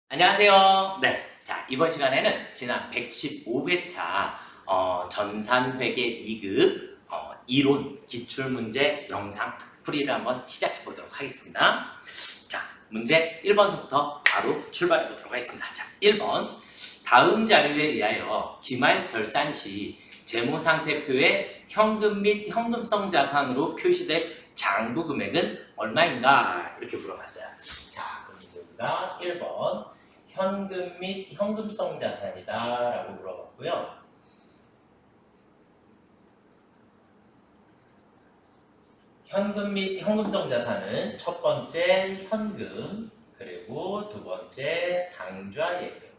안녕하세요. 네. 자, 이번 시간에는 지난 115회차 전산회계 2급 이론 기출문제 영상 풀이를 한번 시작해 보도록 하겠습니다. 자, 문제 1번서부터 바로 출발해 보도록 하겠습니다. 자, 1번. 다음 자료에 의하여 기말 결산 시 재무상태표에 현금 및 현금성 자산으로 표시될 장부 금액은 얼마인가? 이렇게 물어봤어요. 자, 그럼 우리가 1번 현금 및 현금성 자산이다 라고 물어봤고요. 현금 및 현금성 자산은 첫 번째 현금, 그리고 두 번째 당좌예금,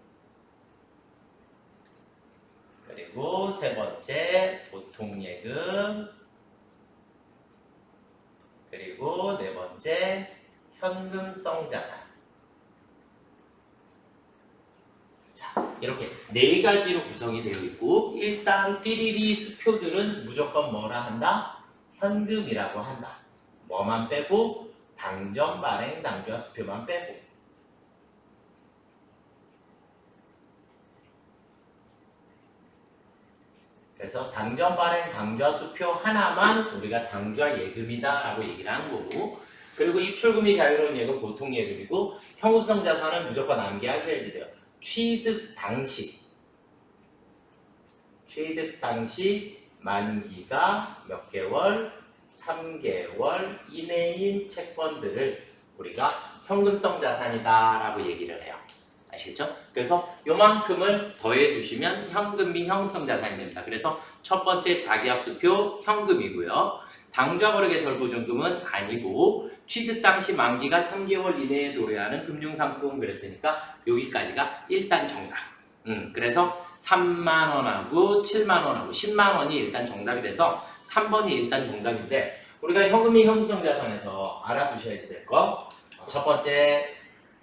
그리고 세 번째 보통예금, 그리고 네 번째 현금성 자산. 자, 이렇게 네 가지로 구성이 되어 있고, 일단 삐리리 수표들은 무조건 뭐라 한다? 현금이라고 한다. 뭐만 빼고? 당전, 발행, 당좌 수표만 빼고. 그래서 당전, 발행, 당좌 수표 하나만 우리가 당좌 예금이다 라고 얘기를 하는 거고, 그리고 입출금이 자유로운 예금 보통 예금이고, 현금성 자산은 무조건 암기하셔야지 돼요. 취득 당시 만기가 몇 개월? 3개월 이내인 채권들을 우리가 현금성 자산이다 라고 얘기를 해요. 아시겠죠? 그래서 요만큼을 더해 주시면 현금 및 현금성 자산이 됩니다. 그래서 첫 번째 자기합수표 현금이고요. 당좌거래개설보증금은 아니고, 취득 당시 만기가 3개월 이내에 도래하는 금융상품 그랬으니까 여기까지가 일단 정답. 그래서 3만원하고 7만원하고 10만원이 일단 정답이 돼서 3번이 일단 정답인데, 우리가 현금 및 현금성 자산에서 알아두셔야지 될 거, 첫 번째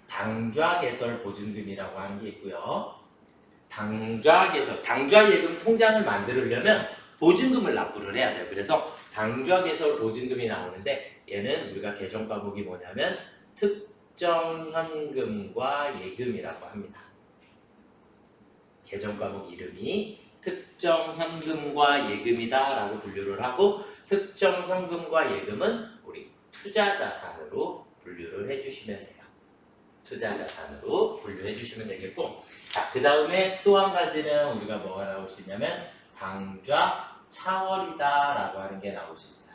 당좌개설보증금이라고 하는 게 있고요. 당좌예금 통장을 만들려면 보증금을 납부를 해야 돼요. 그래서 당좌개설보증금이 나오는데, 얘는 우리가 계정 과목이 뭐냐면 특정현금과 예금이라고 합니다. 계정 과목 이름이 특정현금과 예금이다 라고 분류를 하고, 특정현금과 예금은 우리 투자자산으로 분류를 해주시면 돼요. 투자자산으로 분류해 주시면 되겠고, 자, 그 다음에 또 한 가지는 우리가 뭐가 나올 수 있냐면 당좌 차월이다 라고 하는 게 나올 수 있어요.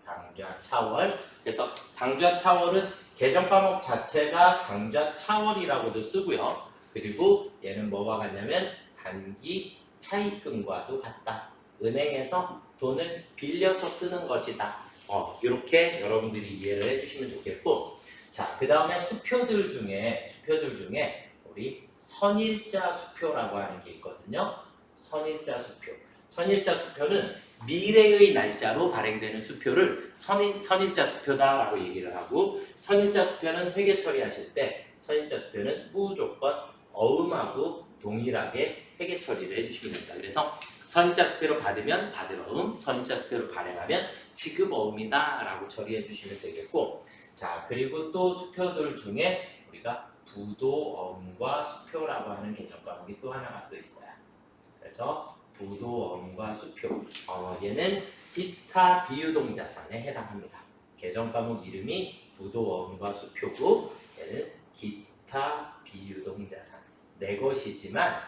당좌 차월. 그래서 당좌 차월은 계정 과목 자체가 당좌 차월이라고도 쓰고요. 그리고 얘는 뭐가 같냐면 단기 차입금과도 같다. 은행에서 돈을 빌려서 쓰는 것이다. 이렇게 여러분들이 이해를 해주시면 좋겠고, 자, 그 다음에 수표들 중에 우리 선일자 수표라고 하는 게 있거든요. 선일자 수표는 미래의 날짜로 발행되는 수표를 선일자 수표다라고 얘기를 하고, 선일자 수표는 회계 처리하실 때 선일자 수표는 무조건 어음하고 동일하게 회계 처리를 해주시면 됩니다. 그래서 선일자 수표로 받으면 받을 어음, 선일자 수표로 발행하면 지급 어음이다 라고 처리해 주시면 되겠고, 자, 그리고 또 수표들 중에 우리가 부도어음과 수표라고 하는 계정 과목이 또 하나가 또 있어요. 그래서 부도어음과 수표, 얘는 기타 비유동자산에 해당합니다. 계정 과목 이름이 부도어음과 수표고, 얘는 기타 비유동자산. 내 것이지만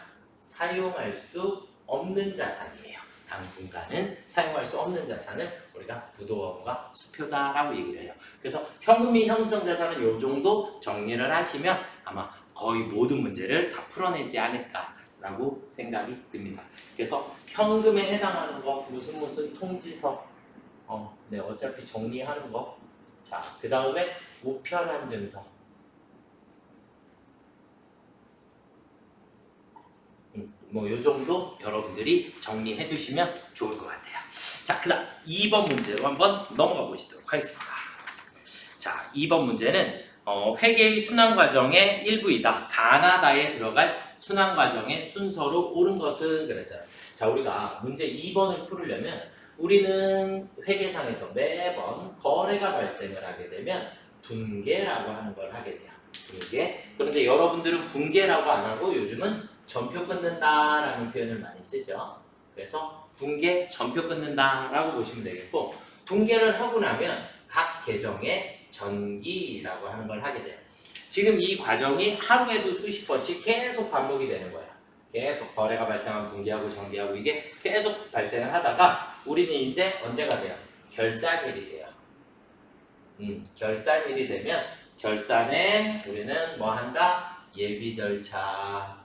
사용할 수 없는 자산이에요. 당분간은 사용할 수 없는 자산을 우리가 부도어음과 수표다라고 얘기를 해요. 그래서 현금 및 현금성 자산은 이 정도 정리를 하시면 아마 거의 모든 문제를 다 풀어내지 않을까라고 생각이 듭니다. 그래서 현금에 해당하는 거 무슨 통지서, 네, 어차피 정리하는 거. 자, 그 다음에 우편한 증서. 뭐 요 정도 여러분들이 정리해 두시면 좋을 것 같아요. 자, 그 다음 2번 문제로 한번 넘어가 보시도록 하겠습니다. 자, 2번 문제는 회계의 순환 과정의 일부이다. 가나다에 들어갈 순환 과정의 순서로 옳은 것은 그랬어요. 자, 우리가 문제 2번을 풀으려면 우리는 회계상에서 매번 거래가 발생을 하게 되면 분계라고 하는 걸 하게 돼요. 분계. 그럼 그런데 여러분들은 붕괴라고 안 하고 요즘은 전표 끊는다라는 표현을 많이 쓰죠. 그래서 붕괴, 전표 끊는다라고 보시면 되겠고, 붕괴를 하고 나면 각 계정에 전기라고 하는 걸 하게 돼요. 지금 이 과정이 하루에도 수십 번씩 계속 반복이 되는 거예요. 계속 거래가 발생하면 붕괴하고 전기하고 이게 계속 발생을 하다가 우리는 이제 언제가 돼요? 결산일이 돼요. 결산일이 되면 결산에 우리는 뭐 한다? 예비 절차,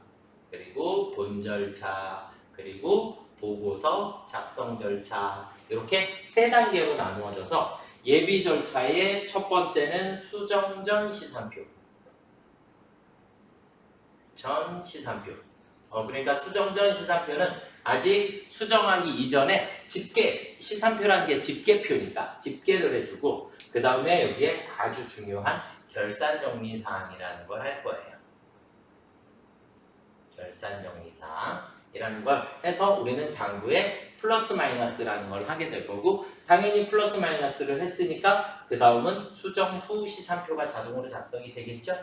그리고 본 절차, 그리고 보고서 작성 절차, 이렇게 세 단계로 나누어져서 예비 절차의 첫 번째는 수정 전 시산표. 전 시산표. 그러니까 수정 전 시산표는 아직 수정하기 이전에 집계, 시산표라는 게 집계표니까 집계를 해주고, 그 다음에 여기에 아주 중요한 결산 정리 사항이라는 걸 할 거예요. 결산 정리 사항이라는 걸 해서 우리는 장부에 플러스 마이너스라는 걸 하게 될 거고, 당연히 플러스 마이너스를 했으니까 그 다음은 수정 후 시산표가 자동으로 작성이 되겠죠?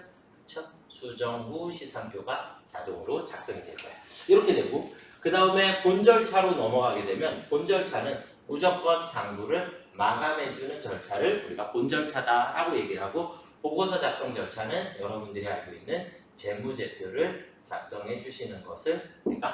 그렇죠? 수정 후 시산표가 자동으로 작성이 될 거예요. 이렇게 되고, 그 다음에 본 절차로 넘어가게 되면 본 절차는 무조건 장부를 마감해주는 절차를 우리가 본 절차다라고 얘기를 하고, 보고서 작성 절차는 여러분들이 알고 있는 재무제표를 작성해 주시는 것을 우리가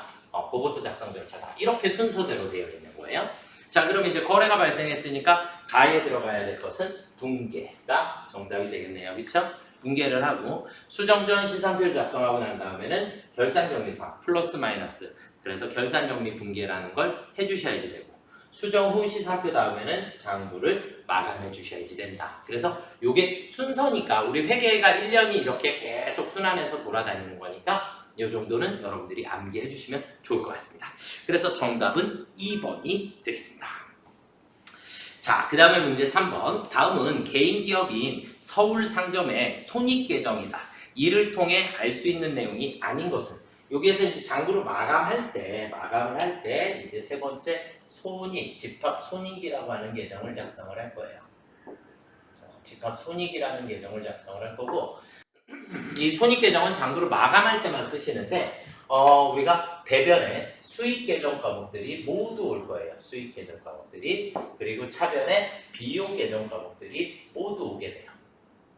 보고서 작성 절차다, 이렇게 순서대로 되어 있는 거예요. 자, 그럼 이제 거래가 발생했으니까 가에 들어가야 될 것은 붕괴가 정답이 되겠네요. 그렇죠? 붕괴를 하고 수정 전 시산표를 작성하고 난 다음에는 결산정리사항 플러스 마이너스, 그래서 결산정리 붕괴라는 걸 해주셔야지 되고, 수정 후 시산표 다음에는 장부를 마감해 주셔야지 된다. 그래서 이게 순서니까 우리 회계가 1년이 이렇게 계속 순환해서 돌아다니는 거니까 이 정도는 여러분들이 암기해 주시면 좋을 것 같습니다. 그래서 정답은 2번이 되겠습니다. 자, 그 다음에 문제 3번. 다음은 개인기업인 서울상점의 손익계정이다. 이를 통해 알 수 있는 내용이 아닌 것은, 여기에서 이제 장부를 마감을 할 때 이제 세 번째 손익, 집합손익이라고 하는 계정을 작성을 할 거예요. 집합손익이라는 계정을 작성을 할 거고, 이 손익계정은 장부를 마감할 때만 쓰시는데 우리가 대변에 수익계정 과목들이 모두 올 거예요. 수익계정 과목들이. 그리고 차변에 비용계정 과목들이 모두 오게 돼요.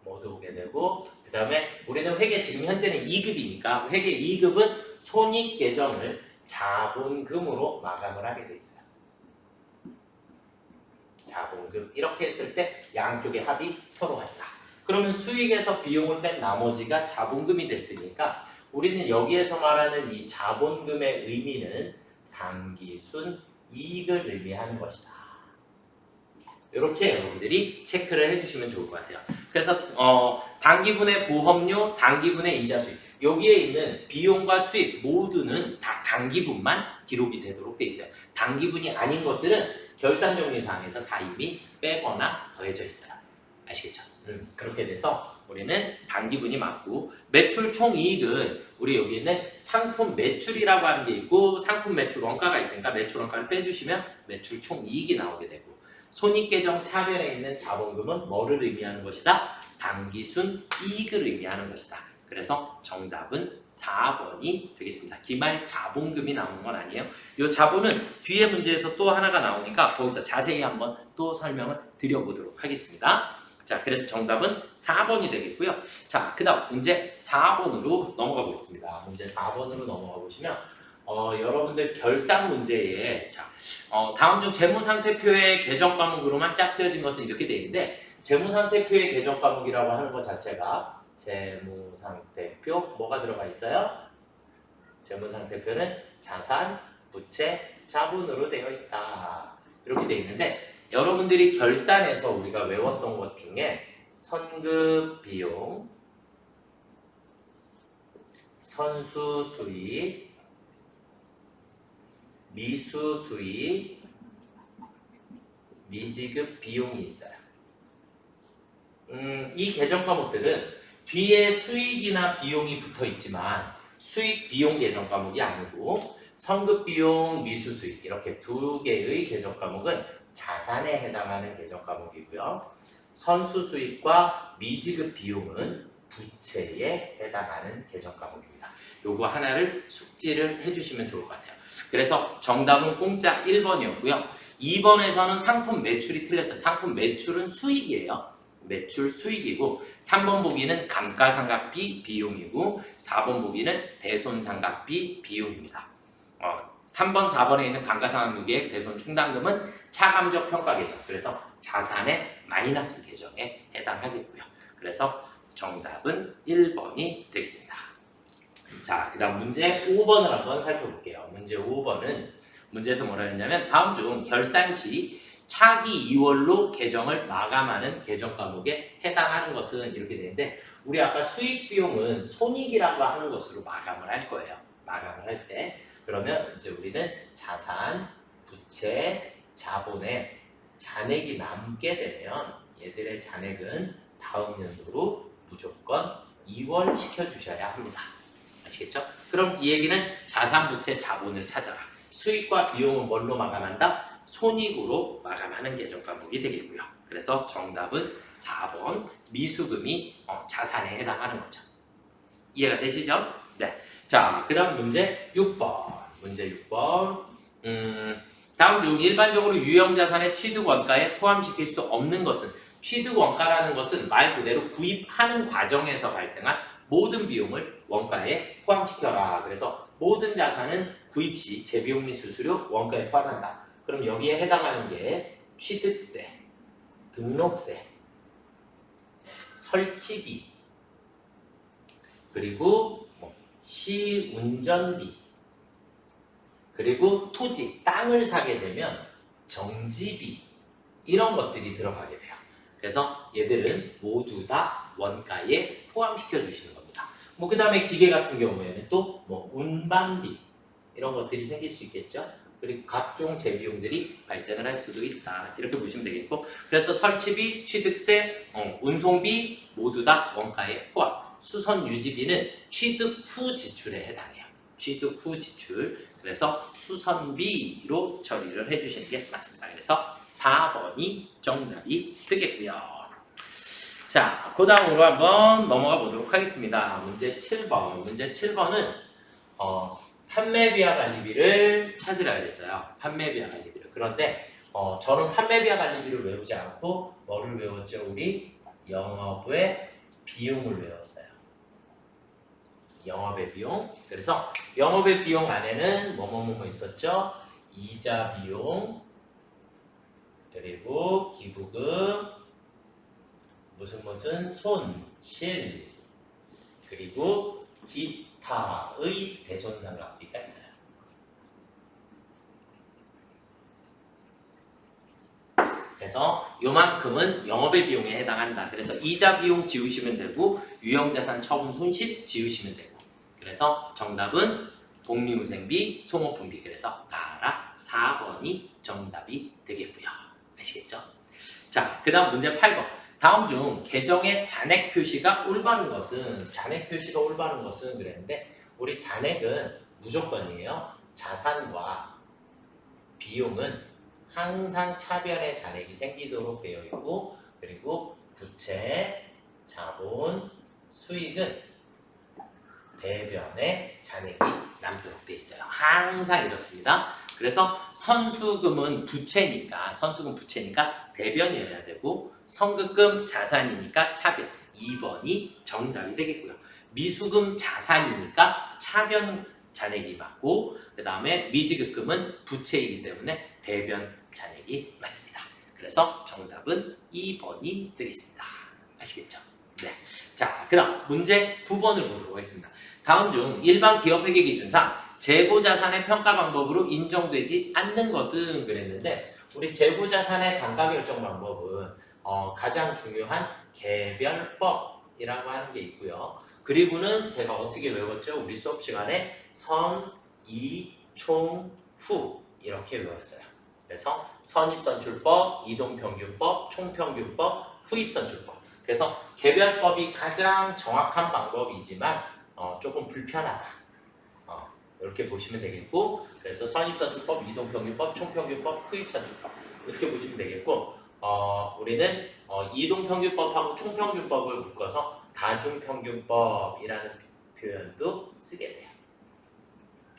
모두 오게 되고, 그 다음에 우리는 회계 지금 현재는 2급이니까 회계 2급은 손익계정을 자본금으로 마감을 하게 돼 있어요. 자본금. 이렇게 했을 때 양쪽의 합이 서로 같다. 그러면 수익에서 비용을 뺀 나머지가 자본금이 됐으니까 우리는 여기에서 말하는 이 자본금의 의미는 당기순 이익을 의미하는 것이다. 이렇게 여러분들이 체크를 해주시면 좋을 것 같아요. 그래서 단기분의 보험료, 단기분의 이자 수익, 여기에 있는 비용과 수익 모두는 다 단기분만 기록이 되도록 돼 있어요. 단기분이 아닌 것들은 결산정리사항에서 다 이미 빼거나 더해져 있어요. 아시겠죠? 그렇게 돼서 우리는 단기분이 맞고, 매출 총이익은 우리 여기는 상품 매출이라고 하는 게 있고 상품 매출 원가가 있으니까 매출 원가를 빼주시면 매출 총이익이 나오게 되고, 손익계정 차변에 있는 자본금은 뭐를 의미하는 것이다? 당기순 이익을 의미하는 것이다. 그래서 정답은 4번이 되겠습니다. 기말 자본금이 나오는 건 아니에요. 이 자본은 뒤에 문제에서 또 하나가 나오니까 거기서 자세히 한번 또 설명을 드려보도록 하겠습니다. 자, 그래서 정답은 4번이 되겠고요. 자, 그 다음 문제 4번으로 넘어가 보겠습니다. 문제 4번으로 넘어가 보시면 여러분들 결산 문제에 다음 중 재무상태표의 계정 과목으로만 짝지어진 것은 이렇게 되어 있는데, 재무상태표의 계정 과목이라고 하는 것 자체가 재무상태표 뭐가 들어가 있어요? 재무상태표는 자산, 부채, 자본으로 되어 있다. 이렇게 되어 있는데, 여러분들이 결산에서 우리가 외웠던 것 중에 선급비용, 선수수익, 미수수익, 미지급 비용이 있어요. 이 계정 과목들은 뒤에 수익이나 비용이 붙어 있지만 수익 비용 계정 과목이 아니고, 선급비용, 미수수익 이렇게 두 개의 계정 과목은 자산에 해당하는 계정 과목이고요. 선수수익과 미지급 비용은 부채에 해당하는 개정 과목입니다. 요거 하나를 숙지를 해주시면 좋을 것 같아요. 그래서 정답은 공짜 1번이었고요. 2번에서는 상품 매출이 틀렸어요. 상품 매출은 수익이에요. 매출 수익이고 3번 보기는 감가상각비 비용이고 4번 보기는 대손상각비 비용입니다. 3번, 4번에 있는 감가상각비의 대손 충당금은 차감적 평가 계정, 그래서 자산의 마이너스 계정에 해당하겠고요. 그래서 정답은 1번이 되겠습니다. 자, 그 다음 문제 5번을 한번 살펴볼게요. 문제 5번은 문제에서 뭐라 했냐면 다음 중 결산 시 차기 2월로 계정을 마감하는 계정 과목에 해당하는 것은 이렇게 되는데 우리 아까 수익 비용은 손익이라고 하는 것으로 마감을 할 거예요. 마감을 할 때 그러면 이제 우리는 자산, 부채, 자본에 잔액이 남게 되면 얘들의 잔액은 다음 연도로 무조건 2월 시켜주셔야 합니다. 아시겠죠? 그럼 이 얘기는 자산, 부채, 자본을 찾아라. 수익과 비용은 뭘로 마감한다? 손익으로 마감하는 계정 과목이 되겠고요. 그래서 정답은 4번 미수금이 자산에 해당하는 거죠. 이해가 되시죠? 네. 자, 그 다음 문제 6번. 문제 6번. 다음 중 일반적으로 유형자산의 취득원가에 포함시킬 수 없는 것은 취득원가라는 것은 말 그대로 구입하는 과정에서 발생한 모든 비용을 원가에 포함시켜라. 그래서 모든 자산은 구입 시 재비용 및 수수료 원가에 포함한다. 그럼 여기에 해당하는 게 취득세, 등록세, 설치비, 그리고 시운전비, 그리고 토지, 땅을 사게 되면 정지비 이런 것들이 들어가게 돼요. 그래서 얘들은 모두 다 원가에 포함시켜 주시는 겁니다. 그 다음에 기계 같은 경우에는 또 운반비 이런 것들이 생길 수 있겠죠. 그리고 각종 재비용들이 발생을 할 수도 있다. 이렇게 보시면 되겠고 그래서 설치비, 취득세, 운송비 모두 다 원가에 포함. 수선 유지비는 취득 후 지출에 해당해요. 취득 후 지출. 그래서 수선비로 처리를 해주시는 게 맞습니다. 그래서 4번이 정답이 되겠고요. 자, 그 다음으로 한번 넘어가 보도록 하겠습니다. 문제 7번. 문제 7번은 판매비와 관리비를 찾으라고 했어요. 판매비와 관리비를. 그런데 저는 판매비와 관리비를 외우지 않고 뭐를 외웠죠? 우리 영업의 비용을 외웠어요. 영업의 비용. 그래서 영업의 비용 안에는 뭐뭐 있었죠? 이자 비용, 그리고 기부금, 무슨 손실, 그리고 기타의 대손상각비가 있어요. 그래서 요만큼은 영업의 비용에 해당한다. 그래서 이자 비용 지우시면 되고 유형자산 처분 손실 지우시면 되고 그래서 정답은 복리후생비, 송호품비. 그래서 나라 4번이 정답이 되겠고요. 아시겠죠? 자, 그 다음 문제 8번. 다음 중 계정의 잔액 표시가 올바른 것은 그랬는데 우리 잔액은 무조건이에요. 자산과 비용은 항상 차변의 잔액이 생기도록 되어 있고 그리고 부채, 자본, 수익은 대변의 잔액이 남도록 되어 있어요. 항상 이렇습니다. 그래서 선수금은 부채니까 대변이어야 되고 선급금 자산이니까 차변 2번이 정답이 되겠고요. 미수금 자산이니까 차변 잔액이 맞고 그 다음에 미지급금은 부채이기 때문에 대변 잔액이 맞습니다. 그래서 정답은 2번이 되겠습니다. 아시겠죠? 네. 자, 그 다음 문제 9번을 보도록 하겠습니다. 다음 중 일반 기업회계 기준상 재고자산의 평가 방법으로 인정되지 않는 것은 그랬는데 우리 재고자산의 단가 결정 방법은 가장 중요한 개별법이라고 하는 게 있고요. 그리고는 제가 어떻게 외웠죠? 우리 수업 시간에 선, 이, 총, 후 이렇게 외웠어요. 그래서 선입선출법, 이동평균법, 총평균법, 후입선출법. 그래서 개별법이 가장 정확한 방법이지만 조금 불편하다. 이렇게 보시면 되겠고 그래서 선입선출법, 이동평균법, 총평균법, 후입선출법 이렇게 보시면 되겠고 우리는 이동평균법하고 총평균법을 묶어서 가중평균법이라는 표현도 쓰게 돼요.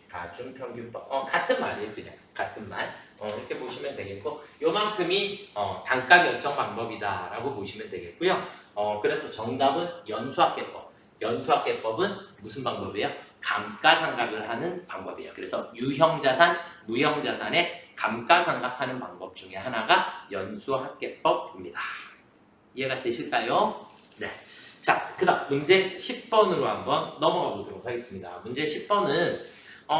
가중평균법. 같은 말이에요. 그냥 같은 말. 이렇게 보시면 되겠고 요만큼이 단가 결정 방법이다라고 보시면 되겠고요. 그래서 정답은 연수학계법. 연수학계법은 무슨 방법이에요? 감가상각을 하는 방법이에요. 그래서 유형자산, 무형자산의 감가상각하는 방법 중에 하나가 연수학계법입니다. 이해가 되실까요? 네. 자, 그 다음 문제 10번으로 한번 넘어가 보도록 하겠습니다. 문제 10번은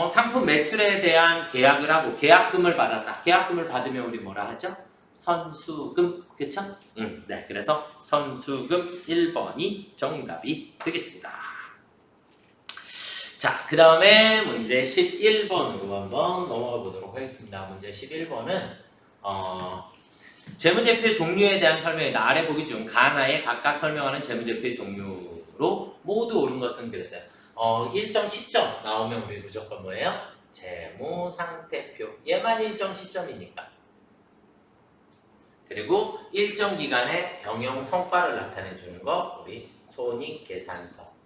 상품 매출에 대한 계약을 하고 계약금을 받았다. 계약금을 받으면 우리 뭐라 하죠? 선수금, 그쵸? 네, 그래서 선수금 1번이 정답이 되겠습니다. 자, 그 다음에 문제 11번으로 한번 넘어가 보도록 하겠습니다. 문제 11번은 재무제표의 종류에 대한 설명이다. 아래 보기 중 가하나에 각각 설명하는 재무제표의 종류로 모두 옳은 것은 그랬어요. 일정 시점 나오면 우리 무조건 뭐예요? 재무상태표. 얘만 일정 시점이니까. 그리고 일정 기간의 경영 성과를 나타내 주는 거 우리 손익계산서.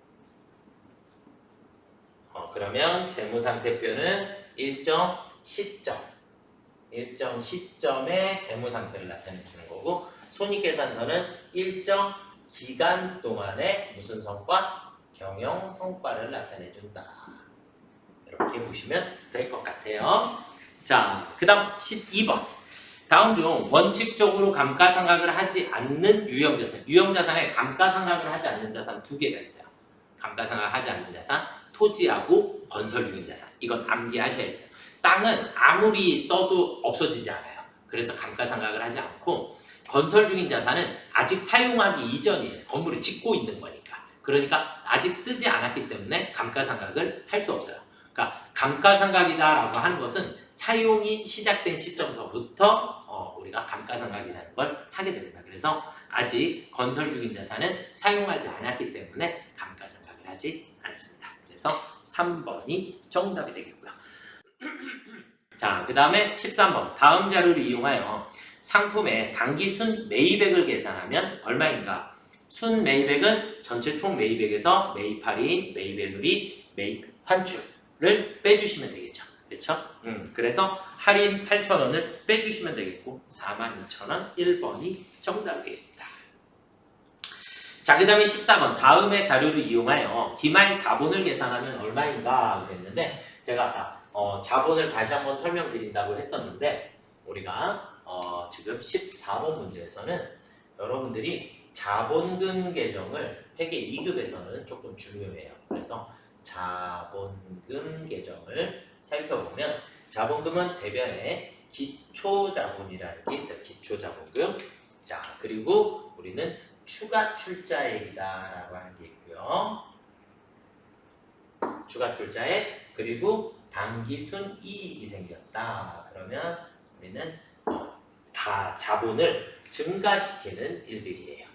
그러면 재무상태표는 일정 시점의 재무상태를 나타내 주는 거고 손익계산서는 일정 기간 동안의 무슨 성과? 경영 성과를 나타내 준다. 이렇게 보시면 될 것 같아요. 자, 그 다음 12번. 다음 중 원칙적으로 감가상각을 하지 않는 유형자산. 유형자산에 감가상각을 하지 않는 자산 두 개가 있어요. 감가상각을 하지 않는 자산, 토지하고 건설 중인 자산. 이건 암기하셔야죠. 땅은 아무리 써도 없어지지 않아요. 그래서 감가상각을 하지 않고 건설 중인 자산은 아직 사용하기 이전이에요. 건물을 짓고 있는 거니까. 그러니까 아직 쓰지 않았기 때문에 감가상각을 할 수 없어요. 그러니까 감가상각이다라고 하는 것은 사용이 시작된 시점서부터 우리가 감가상각이라는 걸 하게 됩니다. 그래서 아직 건설 중인 자산은 사용하지 않았기 때문에 감가상각을 하지 않습니다. 그래서 3번이 정답이 되겠고요. 자, 그 다음에 13번. 다음 자료를 이용하여 상품의 당기순 매입액을 계산하면 얼마인가? 순 매입액은 전체 총 매입액에서 매입 할인, 매입 외누리, 매입 환출을 빼주시면 되겠죠. 그렇죠? 그래서 할인 8,000원을 빼주시면 되겠고 42,000원 1번이 정답이 되겠습니다. 자, 그 다음에 14번. 다음의 자료를 이용하여 기말 자본을 계산하면 얼마인가 그랬는데 제가 아까 자본을 다시 한번 설명드린다고 했었는데 우리가 지금 14번 문제에서는 여러분들이 자본금 계정을 회계 2급에서는 조금 중요해요. 그래서 자본금 계정을 살펴보면 자본금은 대변에 기초자본이라는 게 있어요. 기초자본금. 자, 그리고 우리는 추가 출자액이다라고 하는 게 있고요. 추가 출자액 그리고 당기순 이익이 생겼다. 그러면 우리는 다 자본을 증가시키는 일들이에요.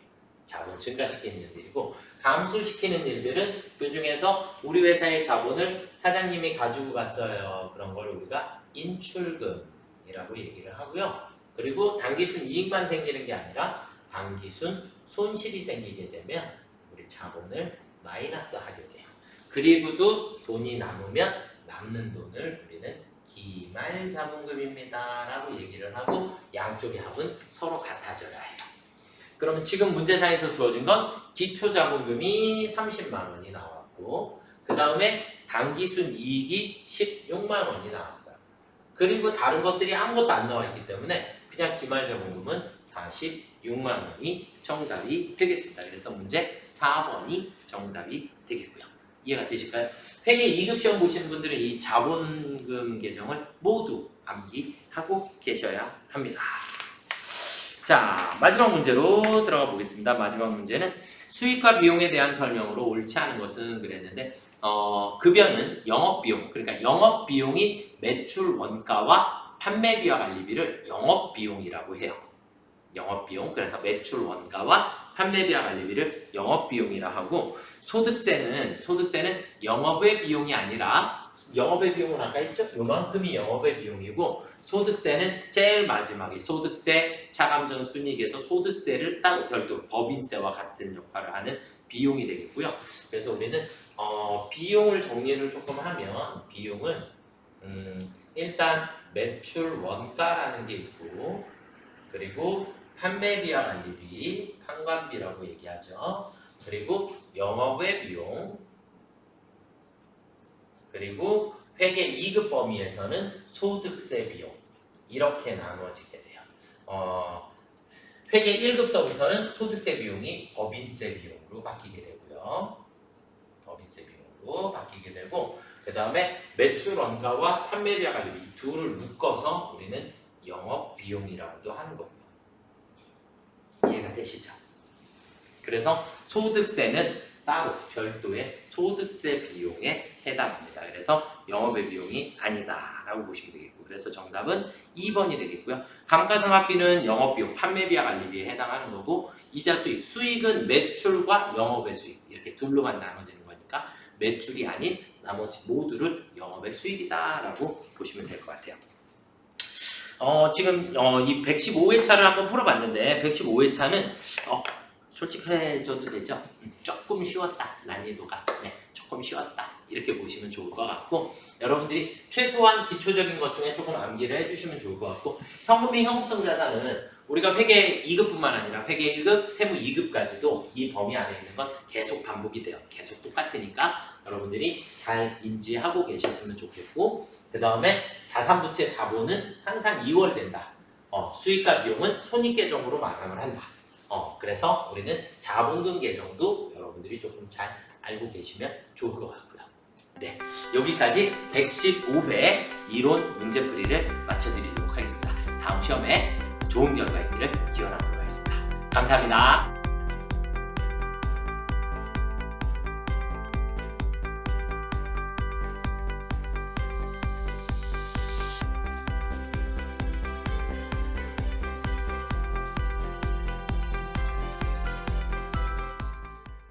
자본 증가시키는 일들이고 감소시키는 일들은 그 중에서 우리 회사의 자본을 사장님이 가지고 갔어요. 그런 걸 우리가 인출금이라고 얘기를 하고요. 그리고 당기순 이익만 생기는 게 아니라 당기순 손실이 생기게 되면 우리 자본을 마이너스 하게 돼요. 그리고도 돈이 남으면 남는 돈을 우리는 기말자본금입니다 라고 얘기를 하고 양쪽의 합은 서로 같아져야 해요. 그러면 지금 문제상에서 주어진 건 기초자본금이 30만 원이 나왔고 그 다음에 당기순 이익이 16만 원이 나왔어요. 그리고 다른 것들이 아무것도 안 나와 있기 때문에 그냥 기말자본금은 46만 원이 정답이 되겠습니다. 그래서 문제 4번이 정답이 되겠고요. 이해가 되실까요? 회계 2급 시험 보시는 분들은 이 자본금 계정을 모두 암기하고 계셔야 합니다. 자, 마지막 문제로 들어가 보겠습니다. 마지막 문제는 수익과 비용에 대한 설명으로 옳지 않은 것은 그랬는데 급여는 영업비용, 그러니까 영업비용이 매출 원가와 판매비와 관리비를 영업비용이라고 해요. 영업비용, 그래서 매출 원가와 판매비와 관리비를 영업비용이라 하고 소득세는 영업의 비용이 아니라 영업의 비용은 아까 했죠? 요만큼이 영업의 비용이고 소득세는 제일 마지막에 소득세, 차감전 순이익에서 소득세를 따로 별도로 법인세와 같은 역할을 하는 비용이 되겠고요. 그래서 우리는 비용을 정리를 조금 하면 비용은 일단 매출 원가라는 게 있고 그리고 판매비와 관리비, 판관비라고 얘기하죠. 그리고 영업외 비용 그리고 회계 2급 범위에서는 소득세 비용 이렇게 나누어지게 돼요. 회계 1급서부터는 소득세 비용이 법인세 비용으로 바뀌게 되고요. 법인세 비용으로 바뀌게 되고 그 다음에 매출 원가와 판매비와 관리비 이 둘을 묶어서 우리는 영업 비용이라고도 하는 거고요. 이해가 되시죠? 그래서 소득세는 따로 별도의 소득세 비용에 해당합니다. 그래서 영업외 비용이 아니다라고 보시면 되겠고 그래서 정답은 2번이 되겠고요. 감가상각비는 영업비용, 판매비와 관리비에 해당하는 거고 이자 수익, 수익은 매출과 영업외 수익 이렇게 둘로만 나눠지는 거니까 매출이 아닌 나머지 모두를 영업외 수익이다라고 보시면 될 것 같아요. 지금 이 115회차를 한번 풀어봤는데 115회차는 솔직해져도 되죠? 조금 쉬웠다. 난이도가 조금 쉬웠다. 이렇게 보시면 좋을 것 같고 여러분들이 최소한 기초적인 것 중에 조금 암기를 해주시면 좋을 것 같고 현금 및 현금성 자산은 우리가 회계 2급뿐만 아니라 회계 1급, 세무 2급까지도 이 범위 안에 있는 건 계속 반복이 돼요. 계속 똑같으니까 여러분들이 잘 인지하고 계셨으면 좋겠고 그 다음에 자산부채 자본은 항상 2월 된다. 수익과 비용은 손익계정으로 마감을 한다. 그래서 우리는 자본금 계정도 여러분들이 조금 잘 알고 계시면 좋을 것 같고요. 네, 여기까지 115회 이론 문제풀이를 마쳐드리도록 하겠습니다. 다음 시험에 좋은 결과 있기를 기원하도록 하겠습니다. 감사합니다.